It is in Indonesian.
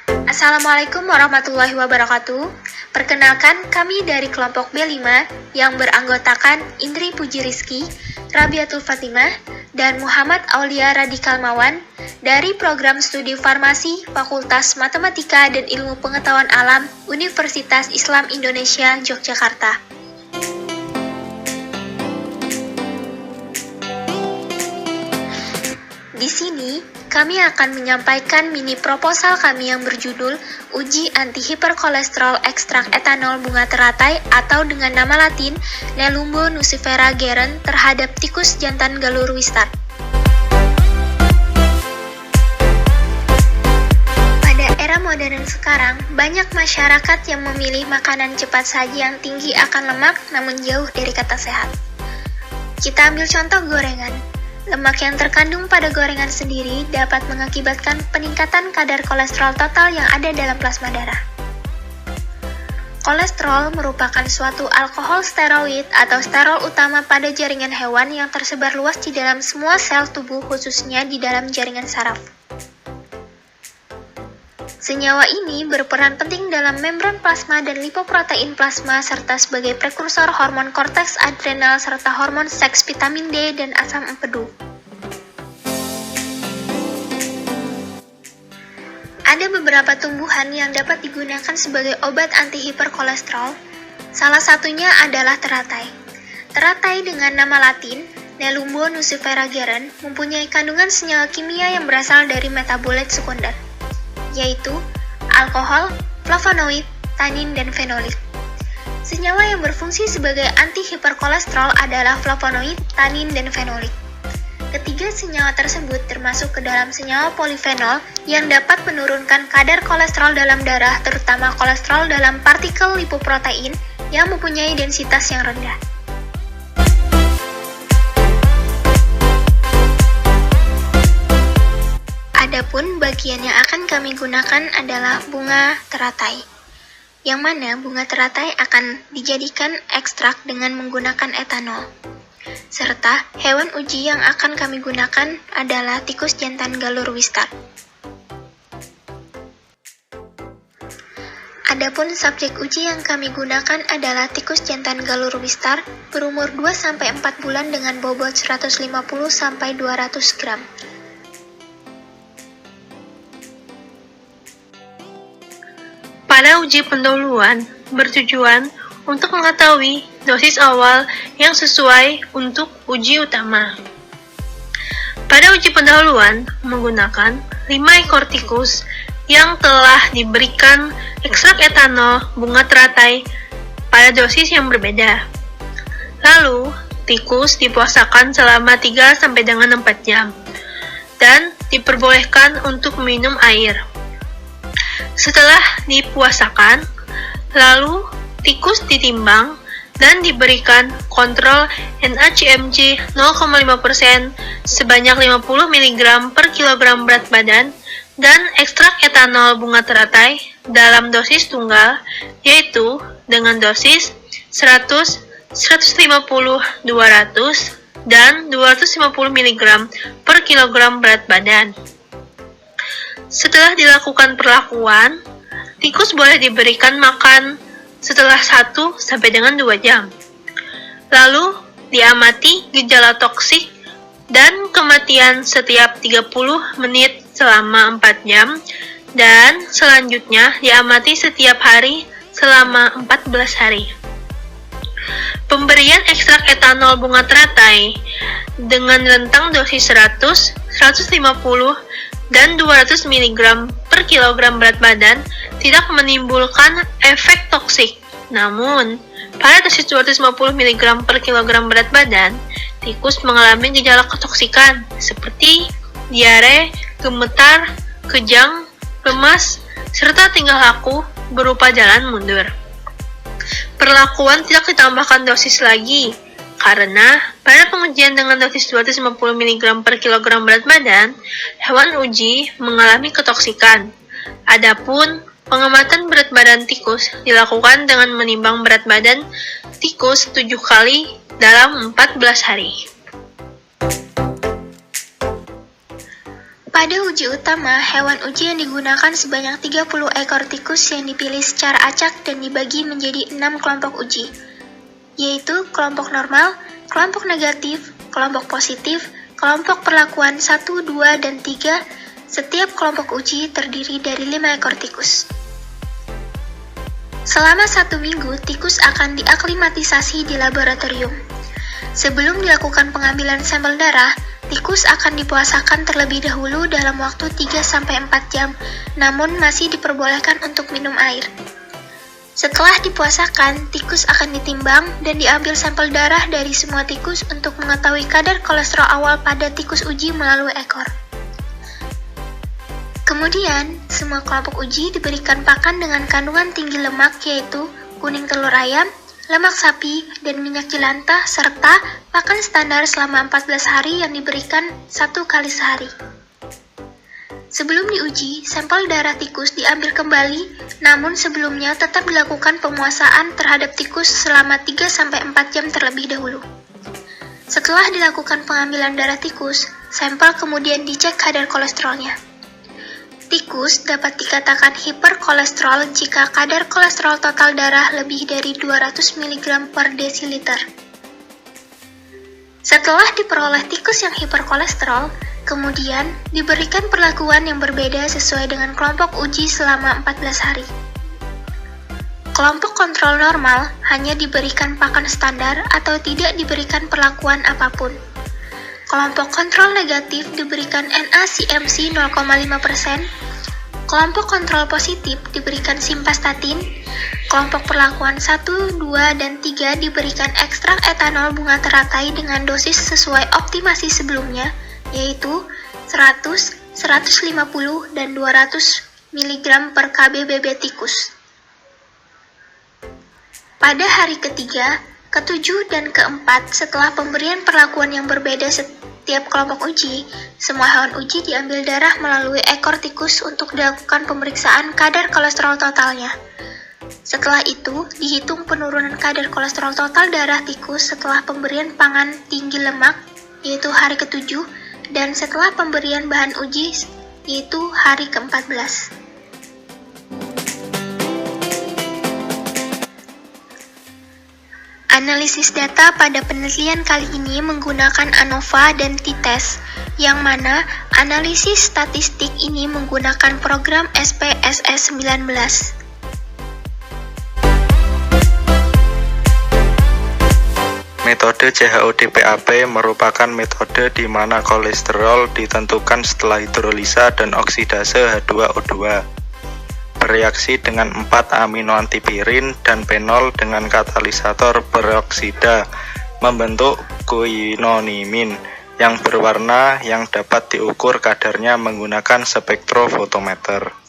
Assalamualaikum warahmatullahi wabarakatuh. Perkenalkan, kami dari kelompok B5 yang beranggotakan Indri Puji Rizky, Rabiatul Fatimah, dan Muhammad Aulia Radikal Mawan dari program studi farmasi Fakultas Matematika dan Ilmu Pengetahuan Alam Universitas Islam Indonesia Yogyakarta. Di sini, kami akan menyampaikan mini proposal kami yang berjudul Uji Anti-Hiperkolesterol Ekstrak Etanol Bunga Teratai atau dengan nama latin Nelumbo nucifera geren terhadap tikus jantan galur wistar. Pada era modern sekarang, banyak masyarakat yang memilih makanan cepat saji yang tinggi akan lemak namun jauh dari kata sehat. Kita ambil contoh gorengan. Lemak yang terkandung pada gorengan sendiri dapat mengakibatkan peningkatan kadar kolesterol total yang ada dalam plasma darah. Kolesterol merupakan suatu alkohol steroid atau sterol utama pada jaringan hewan yang tersebar luas di dalam semua sel tubuh, khususnya di dalam jaringan saraf. Senyawa ini berperan penting dalam membran plasma dan lipoprotein plasma serta sebagai prekursor hormon korteks adrenal serta hormon seks, vitamin D, dan asam empedu. Ada beberapa tumbuhan yang dapat digunakan sebagai obat anti-hiperkolesterol. Salah satunya adalah teratai. Teratai dengan nama latin Nelumbo nucifera geren mempunyai kandungan senyawa kimia yang berasal dari metabolit sekunder, yaitu alkohol, flavonoid, tanin, dan fenolik. Senyawa yang berfungsi sebagai anti-hiperkolesterol adalah flavonoid, tanin, dan fenolik. Ketiga senyawa tersebut termasuk ke dalam senyawa polifenol yang dapat menurunkan kadar kolesterol dalam darah, terutama kolesterol dalam partikel lipoprotein yang mempunyai densitas yang rendah. Adapun bagian yang akan kami gunakan adalah bunga teratai, yang mana bunga teratai akan dijadikan ekstrak dengan menggunakan etanol. Serta hewan uji yang akan kami gunakan adalah tikus jantan galur wistar. Adapun subjek uji yang kami gunakan adalah tikus jantan galur wistar berumur 2-4 bulan dengan bobot 150-200 gram. Pada uji pendahuluan bertujuan untuk mengetahui dosis awal yang sesuai untuk uji utama. Pada uji pendahuluan menggunakan 5 ekor tikus yang telah diberikan ekstrak etanol bunga teratai pada dosis yang berbeda. Lalu, tikus dipuasakan selama 3-4 jam dan diperbolehkan untuk minum air. Setelah dipuasakan, lalu tikus ditimbang dan diberikan kontrol NaCMG 0,5% sebanyak 50 mg per kilogram berat badan dan ekstrak etanol bunga teratai dalam dosis tunggal, yaitu dengan dosis 100, 150, 200, dan 250 mg per kilogram berat badan. Setelah dilakukan perlakuan, tikus boleh diberikan makan setelah 1-2 jam. Lalu, diamati gejala toksik dan kematian setiap 30 menit selama 4 jam, dan selanjutnya diamati setiap hari selama 14 hari. Pemberian ekstrak etanol bunga teratai dengan rentang dosis 100, 150, dan 200 mg per kilogram berat badan tidak menimbulkan efek toksik. Namun, pada dosis 250 mg per kilogram berat badan, tikus mengalami gejala ketoksikan seperti diare, gemetar, kejang, lemas, serta tingkah laku berupa jalan mundur. Perlakuan tidak ditambahkan dosis lagi, karena pada pengujian dengan dosis 250 mg per kilogram berat badan, hewan uji mengalami ketoksikan. Adapun pengamatan berat badan tikus dilakukan dengan menimbang berat badan tikus 7 kali dalam 14 hari. Pada uji utama, hewan uji yang digunakan sebanyak 30 ekor tikus yang dipilih secara acak dan dibagi menjadi 6 kelompok uji, yaitu kelompok normal, kelompok negatif, kelompok positif, kelompok perlakuan 1, 2, dan 3. Setiap kelompok uji terdiri dari 5 ekor tikus. Selama 1 minggu, tikus akan diaklimatisasi di laboratorium. Sebelum dilakukan pengambilan sampel darah, tikus akan dipuasakan terlebih dahulu dalam waktu 3-4 jam, namun masih diperbolehkan untuk minum air. Setelah dipuasakan, tikus akan ditimbang dan diambil sampel darah dari semua tikus untuk mengetahui kadar kolesterol awal pada tikus uji melalui ekor. Kemudian, semua kelompok uji diberikan pakan dengan kandungan tinggi lemak yaitu kuning telur ayam, lemak sapi, dan minyak jelantah, serta pakan standar selama 14 hari yang diberikan 1 kali sehari. Sebelum diuji, sampel darah tikus diambil kembali, namun sebelumnya tetap dilakukan pemuasaan terhadap tikus selama 3-4 jam terlebih dahulu. Setelah dilakukan pengambilan darah tikus, sampel kemudian dicek kadar kolesterolnya. Tikus dapat dikatakan hiperkolesterol jika kadar kolesterol total darah lebih dari 200 mg per desiliter. Setelah diperoleh tikus yang hiperkolesterol, kemudian diberikan perlakuan yang berbeda sesuai dengan kelompok uji selama 14 hari. Kelompok kontrol normal hanya diberikan pakan standar atau tidak diberikan perlakuan apapun. Kelompok kontrol negatif diberikan NaCMC 0,5%, kelompok kontrol positif diberikan simvastatin, kelompok perlakuan 1, 2, dan 3 diberikan ekstrak etanol bunga teratai dengan dosis sesuai optimasi sebelumnya, yaitu 100, 150, dan 200 mg per kbbb tikus. Pada hari ketiga, ketujuh, dan keempat setelah pemberian perlakuan yang berbeda setiap kelompok uji, semua hewan uji diambil darah melalui ekor tikus untuk dilakukan pemeriksaan kadar kolesterol totalnya. Setelah itu, dihitung penurunan kadar kolesterol total darah tikus setelah pemberian pangan tinggi lemak, yaitu hari ke-7, dan setelah pemberian bahan uji, yaitu hari ke-14. Analisis data pada penelitian kali ini menggunakan ANOVA dan t-test, yang mana analisis statistik ini menggunakan program SPSS 19. Metode CHOD-PAP merupakan metode di mana kolesterol ditentukan setelah hidrolisa dan oksidase H2O2. Bereaksi dengan 4 amino antipirin dan fenol dengan katalisator peroksida membentuk guanonimin yang berwarna yang dapat diukur kadarnya menggunakan spektrofotometer.